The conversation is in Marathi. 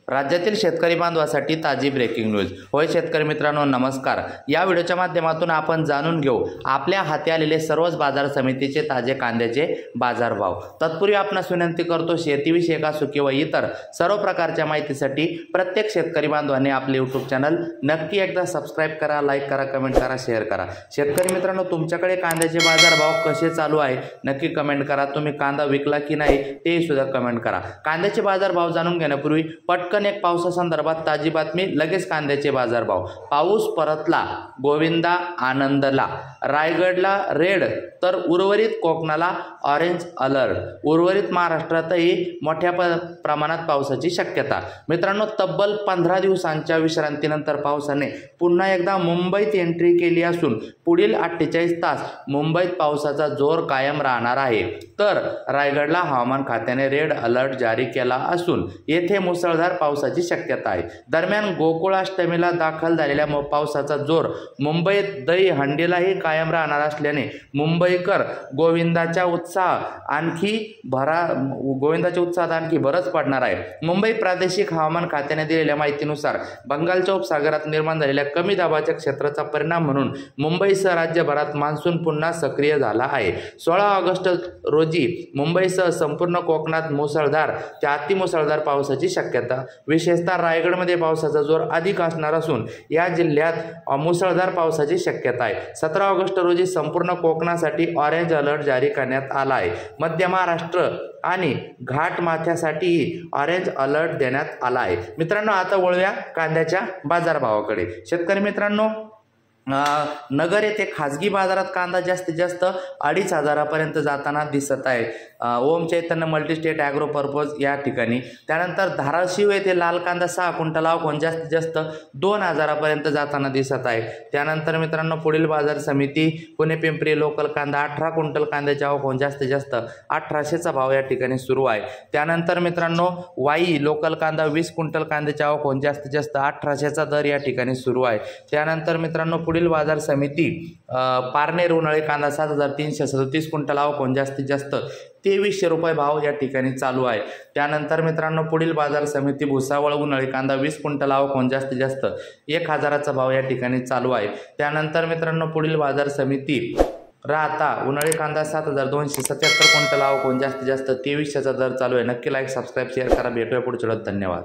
राज्यातील शेतकरी बांधवासाठी ताजी ब्रेकिंग न्यूज। होय शेतकरी मित्रांनो, नमस्कार। या व्हिडिओच्या माध्यमातून आपण जाणून घेऊ आपल्या हाती आलेले सर्वच बाजार समितीचे ताजे कांद्याचे बाजारभाव। तत्पूर्वी आपणास विनंती करतो, शेतीविषयक असो किंवा इतर सर्व प्रकारच्या माहितीसाठी प्रत्येक शेतकरी बांधवांनी आपले YouTube चॅनल नक्की एकदा सबस्क्राइब करा, लाईक करा, कमेंट करा, शेअर करा। शेतकरी मित्रांनो, तुमच्याकडे कांद्याचे बाजारभाव कसे चालू आहे नक्की कमेंट करा। तुम्ही कांदा विकला की नाही ते सुद्धा कमेंट करा। कांद्याचे बाजारभाव जाणून घेण्यापूर्वी पटकन एक पावसासंदर्भात ताजी बातमी। लगेच कांद्याचे बाजारभाव। पाऊस परतला, गोविंदा आनंदला। रायगडला रेड तर उर्वरित कोकणाला ऑरेंज अलर्ट। उर्वरित महाराष्ट्रातही मोठ्या प्रमाणात पावसाची शक्यता। मित्रांनो, तब्बल 15 दिवसांच्या विश्रांतीनंतर पावसाने पुन्हा एकदा मुंबईत एंट्री केली असून पुढील 48 तास मुंबईत पावसाचा जोर कायम राहणार आहे। तर रायगडला हवामान खात्याने रेड अलर्ट जारी केला असून येथे मुसळधार पावसाची शक्यता आहे। दरम्यान गोकुळाष्टमीला दाखल झालेल्या पावसाचा जोर मुंबईत दहीहंडीलाही कायम राहणार असल्याने मुंबईकर गोविंदाच्या उत्साहात आणखी भरच पडणार आहे। मुंबई प्रादेशिक हवामान खात्याने दिलेल्या माहितीनुसार बंगालच्या उपसागरात निर्माण झालेल्या कमी दाबाच्या क्षेत्राचा परिणाम म्हणून मुंबईसह राज्यभरात मान्सून पुन्हा सक्रिय झाला आहे। 16 ऑगस्ट रोजी मुंबईसह संपूर्ण कोकणात मुसळधार ते अतिमुसळधार पावसाची शक्यता। विशेषतः रायगडमध्ये पावसाचा जोर अधिक असणार असून या जिल्ह्यात मुसळधार पावसाची शक्यता आहे। 17 ऑगस्ट रोजी संपूर्ण कोकणासाठी ऑरेंज अलर्ट जारी करण्यात आला आहे। मध्य महाराष्ट्र आणि घाटमाथ्यासाठीही ऑरेंज अलर्ट देण्यात आला आहे। मित्रांनो, आता वळूया कांद्याच्या बाजारभावाकडे। शेतकरी मित्रांनो, नगर येथे खाजगी बाजारात कांदा जास्तीत जास्त 2,500 पर्यंत जाताना दिसत आहे। ओम चैतन्य मल्टीस्टेट ॲग्रो पर्पज या ठिकाणी। त्यानंतर धाराशिव येथे लाल कांदा 6 क्विंटल आवक जास्तीत जास्त 2,000 पर्यंत जाताना दिसत आहे। त्यानंतर मित्रांनो, पुढील बाजार समिती पुणे पिंपरी लोकल कांदा 18 क्विंटल कांद्याची आवक जास्तीत जास्त 1800चा भाव या ठिकाणी सुरू आहे। त्यानंतर मित्रांनो, वाई लोकल कांदा 20 क्विंटल कांद्याची आवक जास्तीत जास्त 1800चा दर या ठिकाणी सुरू आहे। त्यानंतर मित्रांनो, पुढील बाजार समिती पारनेर उन्हाळी कांदा 7,337 क्विंटल आवक जास्तीत जास्त 2300 रुपये भाव या ठिकाणी चालू आहे। त्यानंतर मित्रांनो, पुढील बाजार समिती भुसावळ उन्हाळी कांदा 20 क्विंटल आवक जास्तीत जास्त 1000चा भाव या ठिकाणी चालू आहे। त्यानंतर मित्रांनो, पुढील बाजार समिती राहता उन्हाळी कांदा 7,277 क्विंटल आवक जास्तीत जास्त 2300चा दर चालू आहे। नक्की लाईक, सबस्क्राईब, शेअर करा। भेटूया पुढच्या व्हिडिओत। धन्यवाद।